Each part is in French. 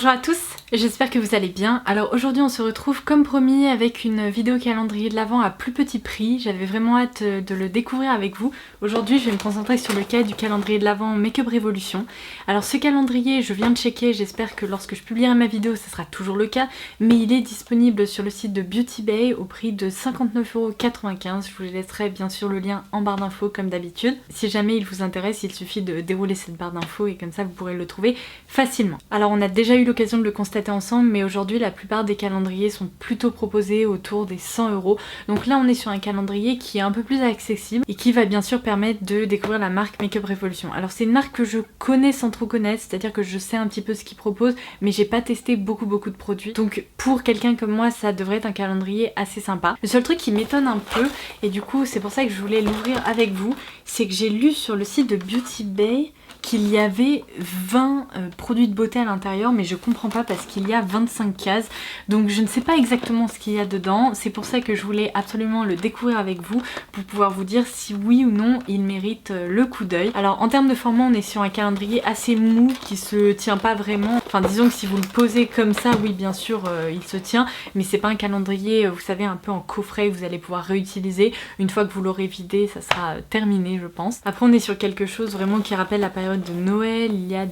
Bonjour à tous, j'espère que vous allez bien. Alors aujourd'hui on se retrouve comme promis avec une vidéo calendrier de l'Avent à plus petit prix. J'avais vraiment hâte de le découvrir avec vous. Aujourd'hui je vais me concentrer sur le cas du calendrier de l'Avent Make-up Révolution. Alors ce calendrier je viens de checker, j'espère que lorsque je publierai ma vidéo ce sera toujours le cas, mais il est disponible sur le site de Beauty Bay au prix de 59,95 €. Je vous laisserai bien sûr le lien en barre d'infos comme d'habitude. Si jamais il vous intéresse, il suffit de dérouler cette barre d'infos et comme ça vous pourrez le trouver facilement. Alors on a déjà eu l'occasion de le constater ensemble, mais aujourd'hui la plupart des calendriers sont plutôt proposés autour des 100 €. Donc là on est sur un calendrier qui est un peu plus accessible et qui va bien sûr permettre de découvrir la marque Make-up Révolution. Alors c'est une marque que je connais sans trop connaître, c'est-à-dire que je sais un petit peu ce qu'ils proposent, mais j'ai pas testé beaucoup de produits. Donc pour quelqu'un comme moi ça devrait être un calendrier assez sympa. Le seul truc qui m'étonne un peu, et du coup c'est pour ça que je voulais l'ouvrir avec vous, c'est que j'ai lu sur le site de Beauty Bay qu'il y avait 20 produits de beauté à l'intérieur, mais je comprends pas parce qu'il y a 25 cases, donc je ne sais pas exactement ce qu'il y a dedans. C'est pour ça que je voulais absolument le découvrir avec vous pour pouvoir vous dire si oui ou non il mérite le coup d'œil. Alors en termes de format on est sur un calendrier assez mou qui se tient pas vraiment, enfin disons que si vous le posez comme ça, oui bien sûr il se tient, mais c'est pas un calendrier vous savez un peu en coffret que vous allez pouvoir réutiliser. Une fois que vous l'aurez vidé ça sera terminé je pense. Après on est sur quelque chose vraiment qui rappelle la période de Noël, il y a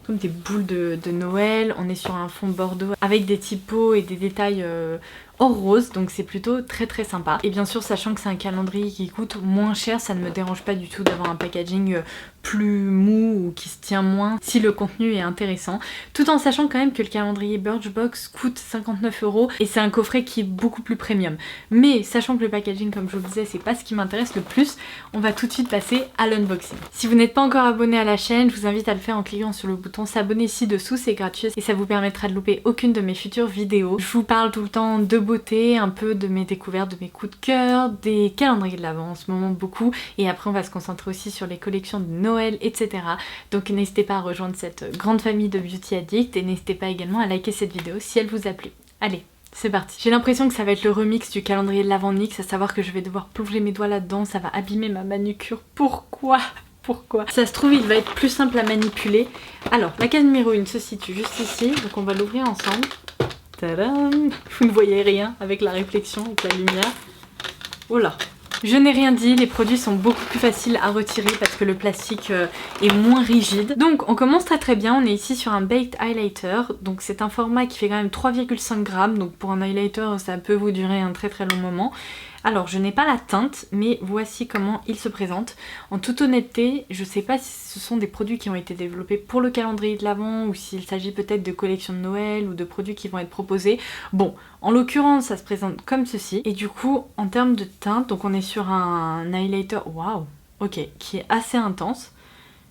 comme des boules de Noël, on est sur un fond bordeaux avec des typos et des détails or rose, donc c'est plutôt très sympa. Et bien sûr sachant que c'est un calendrier qui coûte moins cher, ça ne me dérange pas du tout d'avoir un packaging plus mou ou qui se tient moins si le contenu est intéressant, tout en sachant quand même que le calendrier Birchbox coûte 59 € et c'est un coffret qui est beaucoup plus premium. Mais sachant que le packaging comme je vous le disais c'est pas ce qui m'intéresse le plus, on va tout de suite passer à l'unboxing. Si vous n'êtes pas encore abonné à la chaîne, je vous invite à le faire en cliquant sur le bouton s'abonner ci-dessous, c'est gratuit et ça vous permettra de louper aucune de mes futures vidéos. Je vous parle tout le temps de beauté, un peu de mes découvertes, de mes coups de cœur, des calendriers de l'Avent en ce moment beaucoup, et après on va se concentrer aussi sur les collections de Noël, etc. Donc n'hésitez pas à rejoindre cette grande famille de Beauty Addict et n'hésitez pas également à liker cette vidéo si elle vous a plu. Allez, c'est parti. J'ai l'impression que ça va être le remix du calendrier de l'Avent NYX, à savoir que je vais devoir plonger mes doigts là-dedans, ça va abîmer ma manucure. Pourquoi ? Pourquoi? Ça se trouve il va être plus simple à manipuler. Alors la case numéro 1 se situe juste ici, donc on va l'ouvrir ensemble. Tadam! Vous ne voyez rien avec la réflexion, avec la lumière. Oh là! Je n'ai rien dit, les produits sont beaucoup plus faciles à retirer parce que le plastique est moins rigide. Donc on commence très bien, on est ici sur un Baked Highlighter, donc c'est un format qui fait quand même 3,5 grammes, donc pour un highlighter ça peut vous durer un très long moment. Alors je n'ai pas la teinte, mais voici comment il se présente. En toute honnêteté, je sais pas si ce sont des produits qui ont été développés pour le calendrier de l'Avent ou s'il s'agit peut-être de collections de Noël ou de produits qui vont être proposés. Bon, en l'occurrence ça se présente comme ceci. Et du coup, en termes de teinte, donc on est sur un highlighter, waouh, ok, qui est assez intense.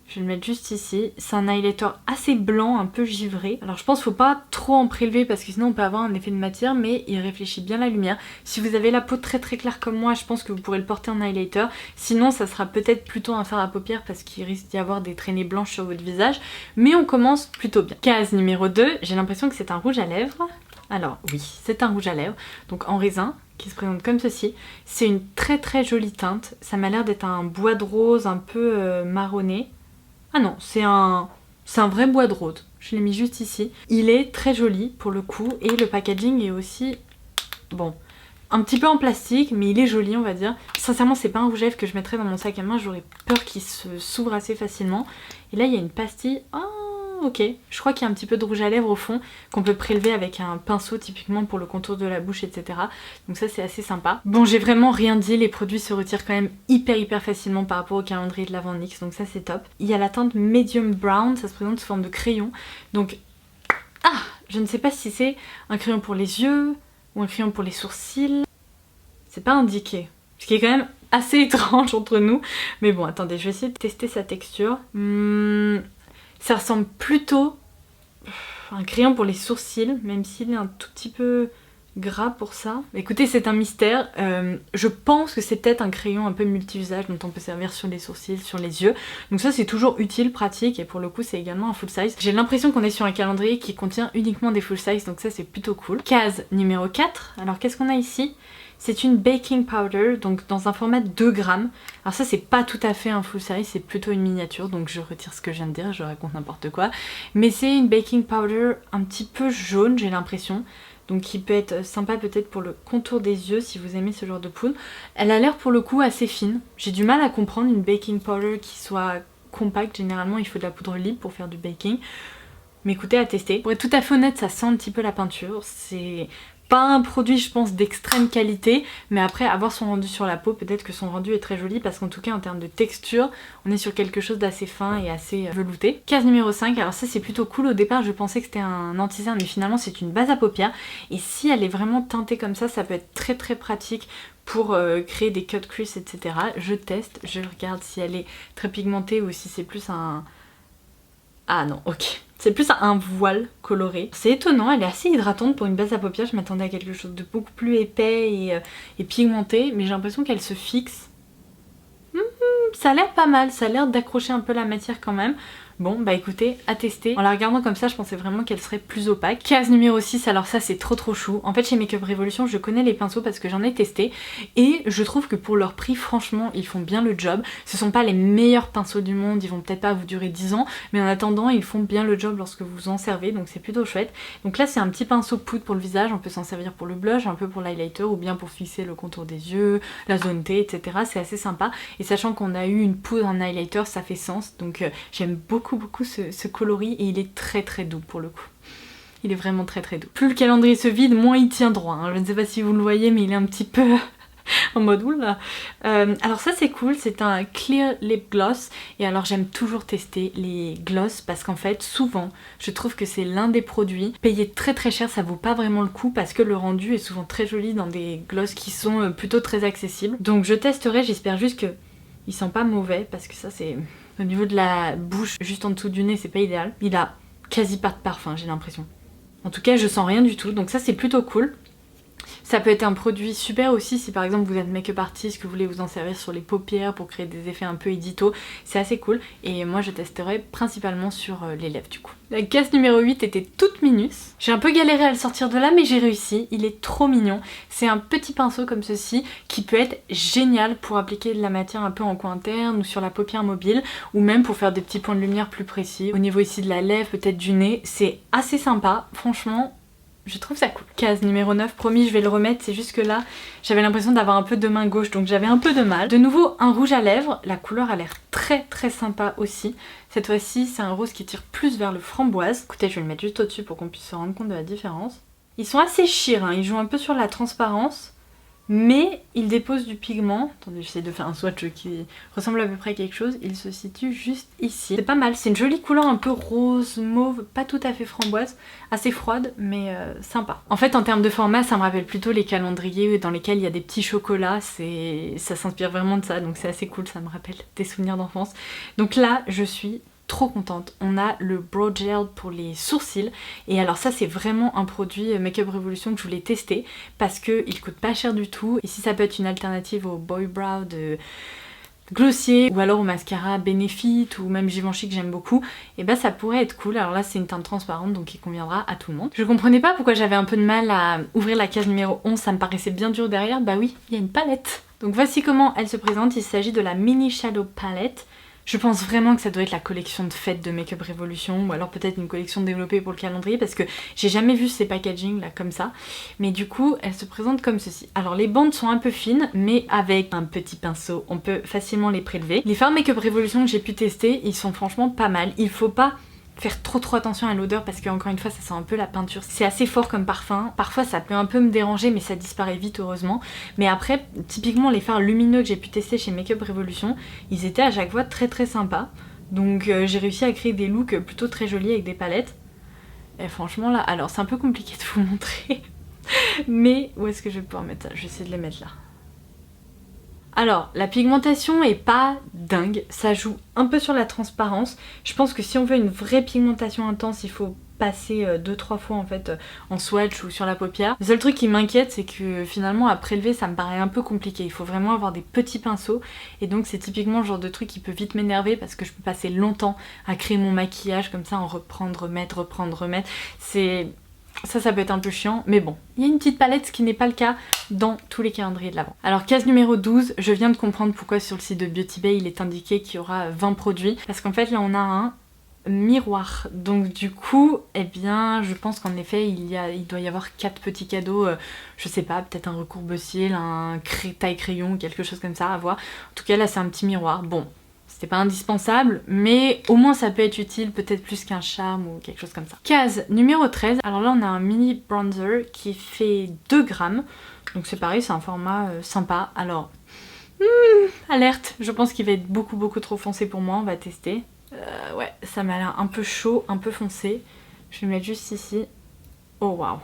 Je vais le mettre juste ici. C'est un highlighter assez blanc, un peu givré. Alors je pense qu'il ne faut pas trop en prélever parce que sinon on peut avoir un effet de matière, mais il réfléchit bien la lumière. Si vous avez la peau très claire comme moi, je pense que vous pourrez le porter en highlighter. Sinon ça sera peut-être plutôt un fard à paupières parce qu'il risque d'y avoir des traînées blanches sur votre visage. Mais on commence plutôt bien. Case numéro 2, j'ai l'impression que c'est un rouge à lèvres. Alors oui, c'est un rouge à lèvres, donc en raisin, qui se présente comme ceci. C'est une très jolie teinte. Ça m'a l'air d'être un bois de rose un peu marronné. Ah non, c'est un vrai bois de rose. Je l'ai mis juste ici. Il est très joli pour le coup et le packaging est aussi, bon, un petit peu en plastique, mais il est joli on va dire. Sincèrement c'est pas un rouge à lèvres que je mettrais dans mon sac à main, j'aurais peur qu'il s'ouvre assez facilement. Et là il y a une pastille, ok, je crois qu'il y a un petit peu de rouge à lèvres au fond qu'on peut prélever avec un pinceau typiquement pour le contour de la bouche, etc. Donc ça c'est assez sympa. Bon, j'ai vraiment rien dit, les produits se retirent quand même hyper facilement par rapport au calendrier de l'Avent NYX, donc ça c'est top. Il y a la teinte medium brown, ça se présente sous forme de crayon. Donc, je ne sais pas si c'est un crayon pour les yeux ou un crayon pour les sourcils. C'est pas indiqué, ce qui est quand même assez étrange entre nous. Mais bon, attendez, je vais essayer de tester sa texture. Ça ressemble plutôt à un crayon pour les sourcils, même s'il est un tout petit peu gras pour ça. Écoutez, c'est un mystère. Je pense que c'est peut-être un crayon un peu multi-usage dont on peut servir sur les sourcils, sur les yeux. Donc ça c'est toujours utile, pratique, et pour le coup c'est également un full size. J'ai l'impression qu'on est sur un calendrier qui contient uniquement des full size, donc ça c'est plutôt cool. Case numéro 4. Alors qu'est-ce qu'on a ici? C'est une baking powder, donc dans un format de 2 grammes. Alors ça c'est pas tout à fait un full size, c'est plutôt une miniature, donc je retire ce que je viens de dire, je raconte n'importe quoi. Mais c'est une baking powder un petit peu jaune, j'ai l'impression. Donc qui peut être sympa peut-être pour le contour des yeux si vous aimez ce genre de poudre. Elle a l'air pour le coup assez fine. J'ai du mal à comprendre une baking powder qui soit compacte. Généralement il faut de la poudre libre pour faire du baking. Mais écoutez, à tester. Pour être tout à fait honnête, ça sent un petit peu la peinture. C'est pas un produit je pense d'extrême qualité, mais après avoir son rendu sur la peau, peut-être que son rendu est très joli parce qu'en tout cas en termes de texture, on est sur quelque chose d'assez fin et assez velouté. Case numéro 5, alors ça c'est plutôt cool. Au départ je pensais que c'était un anti-cerne, mais finalement c'est une base à paupières et si elle est vraiment teintée comme ça peut être très très pratique pour créer des cut crease, etc. Je teste, je regarde si elle est très pigmentée ou si c'est plus un... Ah non, ok. C'est plus un voile coloré. C'est étonnant, elle est assez hydratante pour une base à paupières. Je m'attendais à quelque chose de beaucoup plus épais et pigmenté, mais j'ai l'impression qu'elle se fixe. Ça a l'air pas mal, ça a l'air d'accrocher un peu la matière quand même. Bon bah écoutez, à tester. En la regardant comme ça je pensais vraiment qu'elle serait plus opaque. Case numéro 6, alors ça c'est trop chou. En fait chez Makeup Revolution je connais les pinceaux parce que j'en ai testé et je trouve que pour leur prix franchement ils font bien le job. Ce sont pas les meilleurs pinceaux du monde, ils vont peut-être pas vous durer 10 ans, mais en attendant ils font bien le job lorsque vous en servez, donc c'est plutôt chouette. Donc là c'est un petit pinceau poudre pour le visage, on peut s'en servir pour le blush, un peu pour l'highlighter ou bien pour fixer le contour des yeux, la zone T, etc. C'est assez sympa et sachant qu'on a eu une poudre en highlighter ça fait sens, donc j'aime beaucoup ce coloris et il est très doux pour le coup. Il est vraiment très doux. Plus le calendrier se vide, moins il tient droit. Hein. Je ne sais pas si vous le voyez mais il est un petit peu en mode oula. Alors ça c'est cool, c'est un clear lip gloss et alors j'aime toujours tester les gloss parce qu'en fait souvent je trouve que c'est l'un des produits payés très cher, ça vaut pas vraiment le coup parce que le rendu est souvent très joli dans des gloss qui sont plutôt très accessibles. Donc je testerai, j'espère juste que il sent pas mauvais parce que ça c'est... Au niveau de la bouche, juste en dessous du nez, c'est pas idéal. Il a quasi pas de parfum, j'ai l'impression. En tout cas, je sens rien du tout, donc ça c'est plutôt cool. Ça peut être un produit super aussi si par exemple vous êtes make-up artiste, que vous voulez vous en servir sur les paupières pour créer des effets un peu édito, c'est assez cool. Et moi je testerai principalement sur les lèvres du coup. La case numéro 8 était toute minus. J'ai un peu galéré à le sortir de là mais j'ai réussi, il est trop mignon. C'est un petit pinceau comme ceci qui peut être génial pour appliquer de la matière un peu en coin interne ou sur la paupière mobile ou même pour faire des petits points de lumière plus précis. Au niveau ici de la lèvre, peut-être du nez, c'est assez sympa, franchement. Je trouve ça cool. Case numéro 9, promis je vais le remettre, c'est juste que là j'avais l'impression d'avoir un peu de main gauche donc j'avais un peu de mal. De nouveau un rouge à lèvres, la couleur a l'air très sympa aussi. Cette fois-ci c'est un rose qui tire plus vers le framboise. Écoutez je vais le mettre juste au-dessus pour qu'on puisse se rendre compte de la différence. Ils sont assez sheer, hein. Ils jouent un peu sur la transparence. Mais il dépose du pigment. Attendez, j'essaie de faire un swatch qui ressemble à peu près à quelque chose. Il se situe juste ici. C'est pas mal, c'est une jolie couleur un peu rose, mauve, pas tout à fait framboise. Assez froide, mais sympa. En fait, en termes de format, ça me rappelle plutôt les calendriers dans lesquels il y a des petits chocolats. Ça s'inspire vraiment de ça, donc c'est assez cool, ça me rappelle des souvenirs d'enfance. Donc là, je suis trop contente. On a le Brow Gel pour les sourcils et alors ça c'est vraiment un produit Makeup Revolution que je voulais tester parce qu'il coûte pas cher du tout et si ça peut être une alternative au Boy Brow de Glossier ou alors au mascara Benefit ou même Givenchy que j'aime beaucoup, et bah ça pourrait être cool. Alors là c'est une teinte transparente donc qui conviendra à tout le monde. Je comprenais pas pourquoi j'avais un peu de mal à ouvrir la case numéro 11, ça me paraissait bien dur derrière. Bah oui, il y a une palette. Donc voici comment elle se présente, il s'agit de la Mini Shadow Palette. Je pense vraiment que ça doit être la collection de fête de Makeup Revolution ou alors peut-être une collection développée pour le calendrier parce que j'ai jamais vu ces packaging là comme ça. Mais du coup, elle se présente comme ceci. Alors les bandes sont un peu fines mais avec un petit pinceau, on peut facilement les prélever. Les fards Makeup Revolution que j'ai pu tester, ils sont franchement pas mal. Il faut pas faire trop attention à l'odeur parce que encore une fois ça sent un peu la peinture. C'est assez fort comme parfum, parfois ça peut un peu me déranger mais ça disparaît vite heureusement. Mais après typiquement les fards lumineux que j'ai pu tester chez Makeup Revolution, ils étaient à chaque fois très sympas. Donc j'ai réussi à créer des looks plutôt très jolis avec des palettes. Et franchement là, alors c'est un peu compliqué de vous montrer. Mais où est-ce que je vais pouvoir mettre ça? Je vais essayer de les mettre là. Alors, la pigmentation est pas dingue, ça joue un peu sur la transparence. Je pense que si on veut une vraie pigmentation intense, il faut passer 2-3 fois en fait en swatch ou sur la paupière. Le seul truc qui m'inquiète, c'est que finalement à prélever ça me paraît un peu compliqué. Il faut vraiment avoir des petits pinceaux et donc c'est typiquement le genre de truc qui peut vite m'énerver parce que je peux passer longtemps à créer mon maquillage comme ça, en reprendre, remettre. Ça peut être un peu chiant, mais bon. Il y a une petite palette, ce qui n'est pas le cas dans tous les calendriers de l'Avent. Alors case numéro 12, je viens de comprendre pourquoi sur le site de Beauty Bay il est indiqué qu'il y aura 20 produits. Parce qu'en fait là on a un miroir. Donc du coup, eh bien je pense qu'en effet il doit y avoir 4 petits cadeaux, je sais pas, peut-être un recourbe-cils, un taille-crayon, quelque chose comme ça à voir. En tout cas là c'est un petit miroir. Bon. C'était pas indispensable, mais au moins ça peut être utile, peut-être plus qu'un charme ou quelque chose comme ça. Case numéro 13, alors là on a un mini bronzer qui fait 2 grammes, donc c'est pareil, c'est un format sympa. Alors, alerte, je pense qu'il va être beaucoup trop foncé pour moi, on va tester. Ouais, ça m'a l'air un peu chaud, un peu foncé. Je vais le mettre juste ici. Oh waouh.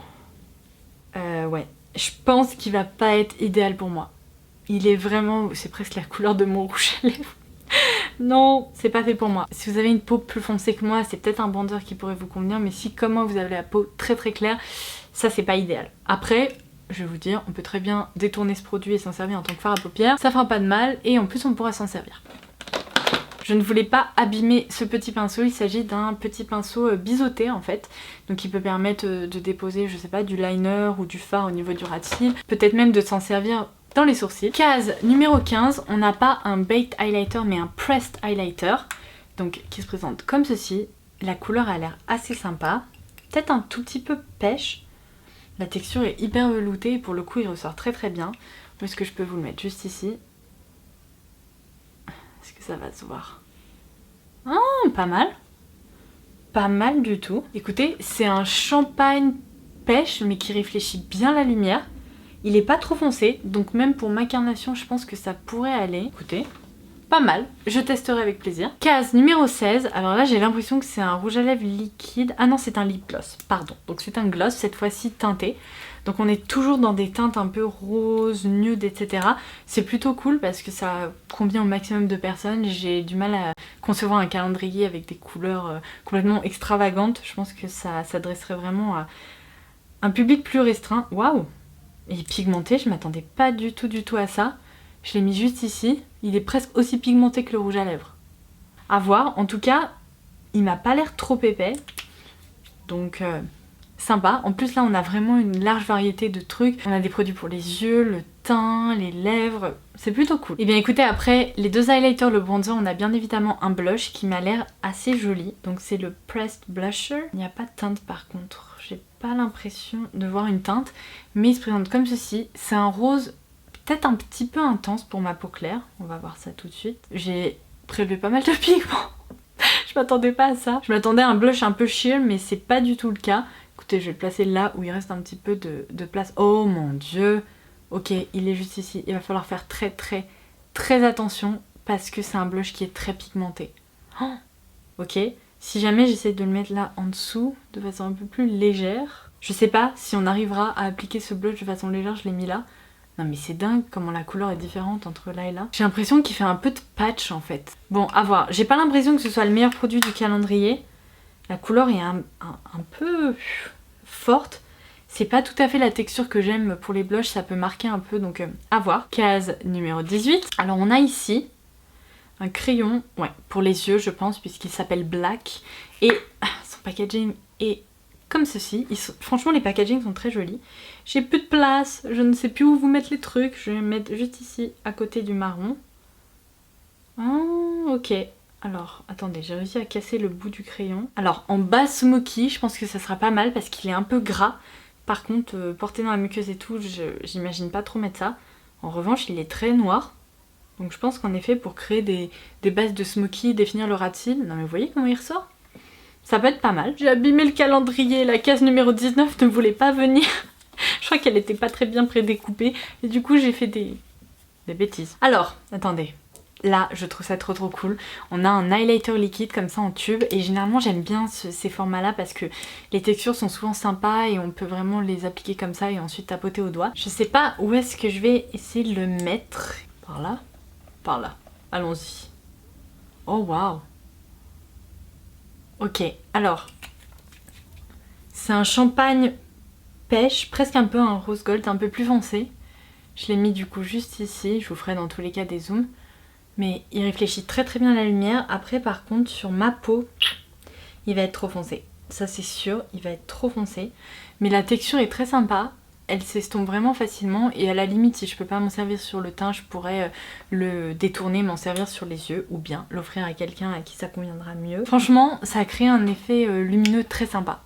Ouais, je pense qu'il va pas être idéal pour moi. Il est vraiment, c'est presque la couleur de mon rouge à lèvres. Non, c'est pas fait pour moi. Si vous avez une peau plus foncée que moi, c'est peut-être un bronzer qui pourrait vous convenir, mais si comme moi vous avez la peau très claire, ça c'est pas idéal. Après, je vais vous dire, on peut très bien détourner ce produit et s'en servir en tant que fard à paupières, ça fera pas de mal et en plus on pourra s'en servir. Je ne voulais pas abîmer ce petit pinceau, il s'agit d'un petit pinceau biseauté en fait, donc il peut permettre de déposer, je sais pas, du liner ou du fard au niveau du ras de cils, peut-être même de s'en servir dans les sourcils. Case numéro 15, on n'a pas un baked highlighter mais un pressed highlighter, donc qui se présente comme ceci. La couleur a l'air assez sympa, peut-être un tout petit peu pêche. La texture est hyper veloutée et pour le coup il ressort très bien. Où est-ce que je peux vous le mettre? Juste ici. Est-ce que ça va se voir? Ah, pas mal. Pas mal du tout. Écoutez, c'est un champagne pêche mais qui réfléchit bien la lumière. Il est pas trop foncé, donc même pour ma carnation, je pense que ça pourrait aller. Écoutez, pas mal, je testerai avec plaisir. Case numéro 16, alors là j'ai l'impression que c'est un rouge à lèvres liquide. Ah non, c'est un lip gloss, pardon. Donc c'est un gloss, cette fois-ci teinté. Donc on est toujours dans des teintes un peu rose, nude, etc. C'est plutôt cool parce que ça convient au maximum de personnes. J'ai du mal à concevoir un calendrier avec des couleurs complètement extravagantes. Je pense que ça s'adresserait vraiment à un public plus restreint. Waouh! Et pigmenté, je m'attendais pas du tout à ça. Je l'ai mis juste ici. Il est presque aussi pigmenté que le rouge à lèvres. À voir. En tout cas, il m'a pas l'air trop épais. Donc, sympa. En plus, là, on a vraiment une large variété de trucs. On a des produits pour les yeux, le teint, les lèvres. C'est plutôt cool. Et bien écoutez, après les 2 highlighters, le bronzer, on a bien évidemment un blush qui m'a l'air assez joli. Donc c'est le Pressed Blusher. Il n'y a pas de teinte par contre. J'ai pas l'impression de voir une teinte, mais il se présente comme ceci. C'est un rose peut-être un petit peu intense pour ma peau claire. On va voir ça tout de suite. J'ai prélevé pas mal de pigments. Je m'attendais pas à ça. Je m'attendais à un blush un peu sheer, mais c'est pas du tout le cas. Écoutez, je vais le placer là où il reste un petit peu de place. Oh mon dieu! Ok, il est juste ici. Il va falloir faire très attention parce que c'est un blush qui est très pigmenté. Oh, ok. Si jamais j'essaie de le mettre là en dessous de façon un peu plus légère, je sais pas si on arrivera à appliquer ce blush de façon légère, je l'ai mis là. Non mais c'est dingue comment la couleur est différente entre là et là. J'ai l'impression qu'il fait un peu de patch en fait. Bon, à voir. J'ai pas l'impression que ce soit le meilleur produit du calendrier. La couleur est un peu forte. C'est pas tout à fait la texture que j'aime pour les blushs, ça peut marquer un peu, donc à voir. Case numéro 18. Alors on a ici un crayon, ouais, pour les yeux je pense, puisqu'il s'appelle Black. Et son packaging est comme ceci. Franchement les packagings sont très jolis. J'ai plus de place, je ne sais plus où vous mettre les trucs. Je vais mettre juste ici à côté du marron. Ah, ok. Alors, attendez, j'ai réussi à casser le bout du crayon. Alors, en bas smoky, je pense que ça sera pas mal parce qu'il est un peu gras. Par contre, porté dans la muqueuse et tout, j'imagine pas trop mettre ça. En revanche, il est très noir. Donc je pense qu'en effet, pour créer des bases de smoky, définir le ras de cils, non mais vous voyez comment il ressort? Ça peut être pas mal. J'ai abîmé le calendrier, la case numéro 19 ne voulait pas venir. Je crois qu'elle était pas très bien prédécoupée. Et du coup, j'ai fait des bêtises. Alors, attendez. Là, je trouve ça trop cool. On a un highlighter liquide comme ça en tube. Et généralement, j'aime bien ces formats-là parce que les textures sont souvent sympas et on peut vraiment les appliquer comme ça et ensuite tapoter au doigt. Je sais pas où est-ce que je vais essayer de le mettre. Par là? Par là. Allons-y. Oh waouh. Ok, alors. C'est un champagne pêche, presque un peu un rose gold, un peu plus foncé. Je l'ai mis du coup juste ici, je vous ferai dans tous les cas des zooms. Mais il réfléchit très très bien à la lumière. Après par contre sur ma peau, il va être trop foncé. Ça c'est sûr, il va être trop foncé. Mais la texture est très sympa. Elle s'estompe vraiment facilement et à la limite si je peux pas m'en servir sur le teint, je pourrais le détourner, m'en servir sur les yeux ou bien l'offrir à quelqu'un à qui ça conviendra mieux. Franchement ça a créé un effet lumineux très sympa.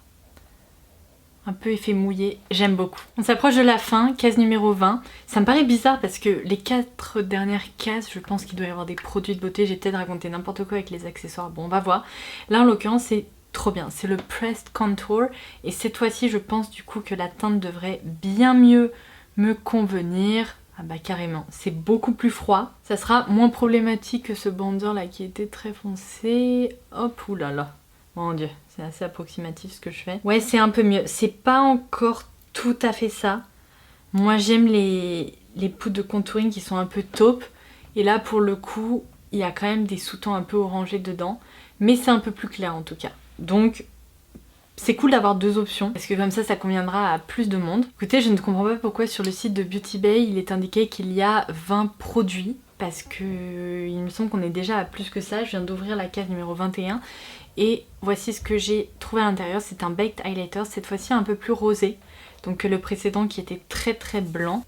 Un peu effet mouillé, j'aime beaucoup. On s'approche de la fin, case numéro 20. Ça me paraît bizarre parce que les 4 dernières cases, je pense qu'il doit y avoir des produits de beauté. J'ai peut-être raconté n'importe quoi avec les accessoires, bon on va voir. Là en l'occurrence c'est trop bien, c'est le Pressed Contour et cette fois-ci je pense du coup que la teinte devrait bien mieux me convenir. Ah bah carrément, c'est beaucoup plus froid. Ça sera moins problématique que ce bronzer là qui était très foncé. Hop, oulala. Mon dieu, c'est assez approximatif ce que je fais. Ouais, c'est un peu mieux. C'est pas encore tout à fait ça. Moi, j'aime les poudres de contouring qui sont un peu taupe. Et là, pour le coup, il y a quand même des sous-tons un peu orangés dedans. Mais c'est un peu plus clair en tout cas. Donc, c'est cool d'avoir deux options. Parce que comme ça conviendra à plus de monde. Écoutez, je ne comprends pas pourquoi sur le site de Beauty Bay, il est indiqué qu'il y a 20 produits. Parce que il me semble qu'on est déjà à plus que ça. Je viens d'ouvrir la case numéro 21. Et voici ce que j'ai trouvé à l'intérieur, c'est un Baked Highlighter, cette fois-ci un peu plus rosé, donc que le précédent qui était très très blanc.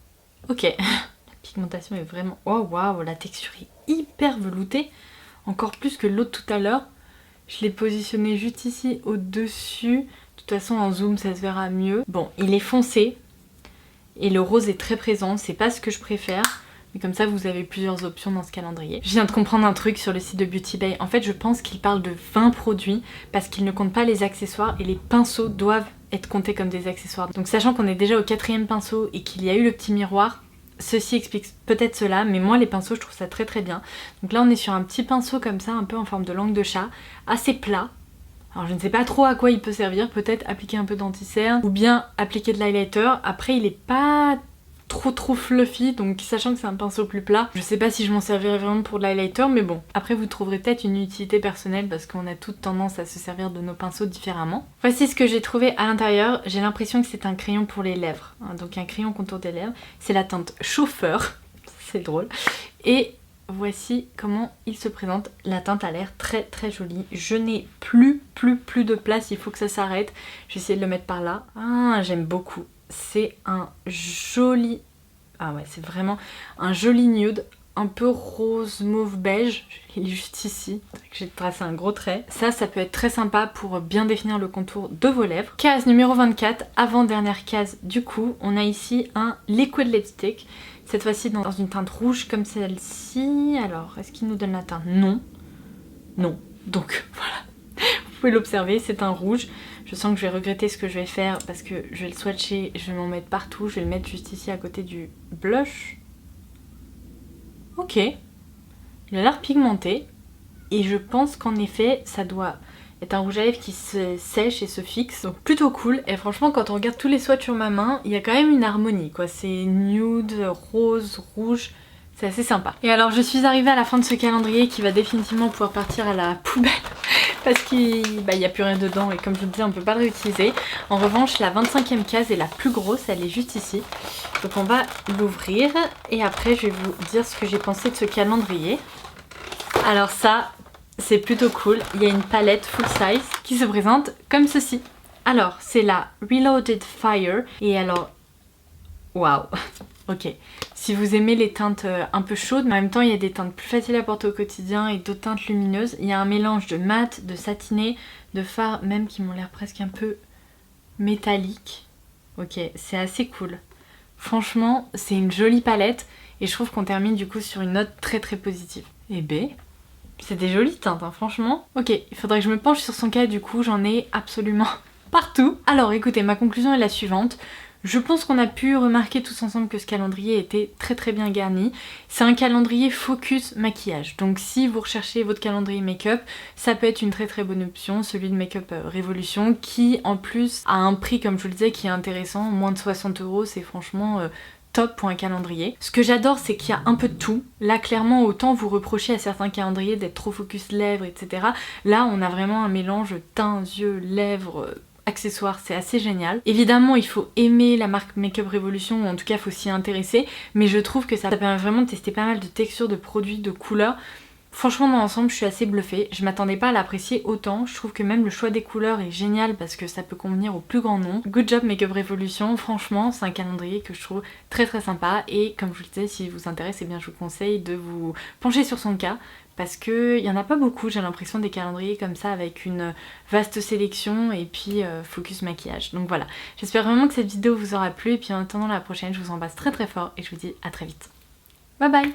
Ok, la pigmentation est vraiment... Oh waouh, la texture est hyper veloutée, encore plus que l'autre tout à l'heure. Je l'ai positionné juste ici au-dessus, de toute façon en zoom ça se verra mieux. Bon, il est foncé, et le rose est très présent, c'est pas ce que je préfère. Mais comme ça vous avez plusieurs options dans ce calendrier. Je viens de comprendre un truc sur le site de Beauty Bay. En fait je pense qu'il parle de 20 produits parce qu'il ne compte pas les accessoires et les pinceaux doivent être comptés comme des accessoires. Donc sachant qu'on est déjà au 4e pinceau et qu'il y a eu le petit miroir, ceci explique peut-être cela, mais moi les pinceaux je trouve ça très très bien. Donc là on est sur un petit pinceau comme ça, un peu en forme de langue de chat, assez plat. Alors je ne sais pas trop à quoi il peut servir, peut-être appliquer un peu d'anti-cerne ou bien appliquer de l'highlighter. Après il est pas trop fluffy, donc sachant que c'est un pinceau plus plat, je sais pas si je m'en servirais vraiment pour de l'highlighter, mais bon, après vous trouverez peut-être une utilité personnelle parce qu'on a toute tendance à se servir de nos pinceaux différemment. Voici ce que j'ai trouvé à l'intérieur. J'ai l'impression que c'est un crayon pour les lèvres, hein, donc un crayon contour des lèvres. C'est la teinte chauffeur, c'est drôle, et voici comment il se présente. La teinte a l'air très très jolie. Je n'ai plus de place, il faut que ça s'arrête. Je vais essayer de le mettre par là. Ah, j'aime beaucoup. C'est un joli... Ah ouais, c'est vraiment un joli nude, un peu rose mauve beige. Il est juste ici, j'ai tracé un gros trait. Ça peut être très sympa pour bien définir le contour de vos lèvres. Case numéro 24, avant-dernière case du coup, on a ici un liquid lipstick. Cette fois-ci dans une teinte rouge comme celle-ci. Alors, est-ce qu'il nous donne la teinte? Non. Non. Donc, voilà. Vous pouvez l'observer, c'est un rouge. Je sens que je vais regretter ce que je vais faire parce que je vais le swatcher, je vais m'en mettre partout. Je vais le mettre juste ici à côté du blush. Ok. Il a l'air pigmenté. Et je pense qu'en effet, ça doit être un rouge à lèvres qui se sèche et se fixe. Donc plutôt cool. Et franchement, quand on regarde tous les swatchs sur ma main, il y a quand même une harmonie, quoi. C'est nude, rose, rouge. C'est assez sympa. Et alors je suis arrivée à la fin de ce calendrier qui va définitivement pouvoir partir à la poubelle parce qu'il n'y a plus rien dedans et comme je vous le disais on ne peut pas le réutiliser. En revanche la 25e case est la plus grosse, elle est juste ici. Donc on va l'ouvrir et après je vais vous dire ce que j'ai pensé de ce calendrier. Alors ça c'est plutôt cool, il y a une palette full size qui se présente comme ceci. Alors c'est la Reloaded Fire et alors waouh. Ok, si vous aimez les teintes un peu chaudes, mais en même temps il y a des teintes plus faciles à porter au quotidien et d'autres teintes lumineuses. Il y a un mélange de mat, de satiné, de fard même qui m'ont l'air presque un peu métalliques. Ok, c'est assez cool. Franchement, c'est une jolie palette et je trouve qu'on termine du coup sur une note très positive. Et B, c'est des jolies teintes, hein, franchement. Ok, il faudrait que je me penche sur son cas, du coup j'en ai absolument partout. Alors écoutez, ma conclusion est la suivante. Je pense qu'on a pu remarquer tous ensemble que ce calendrier était très bien garni. C'est un calendrier focus maquillage. Donc si vous recherchez votre calendrier make-up, ça peut être une très bonne option. Celui de Make-up Révolution qui en plus a un prix comme je vous le disais qui est intéressant. Moins de 60 €, c'est franchement... top pour un calendrier. Ce que j'adore c'est qu'il y a un peu de tout. Là clairement autant vous reprocher à certains calendriers d'être trop focus lèvres etc. Là on a vraiment un mélange teint, yeux, lèvres accessoires, c'est assez génial. Évidemment, il faut aimer la marque Make Up Revolution, ou en tout cas, il faut s'y intéresser, mais je trouve que ça permet vraiment de tester pas mal de textures, de produits, de couleurs. Franchement, dans l'ensemble, je suis assez bluffée. Je m'attendais pas à l'apprécier autant. Je trouve que même le choix des couleurs est génial parce que ça peut convenir au plus grand nombre. Good job Make Up Revolution. Franchement, c'est un calendrier que je trouve très sympa. Et comme je vous le disais, si vous intéresse, eh bien, je vous conseille de vous pencher sur son cas. Parce qu'il n'y en a pas beaucoup, j'ai l'impression, des calendriers comme ça avec une vaste sélection et puis focus maquillage. Donc voilà, j'espère vraiment que cette vidéo vous aura plu. Et puis en attendant la prochaine, je vous embrasse très fort et je vous dis à très vite. Bye bye!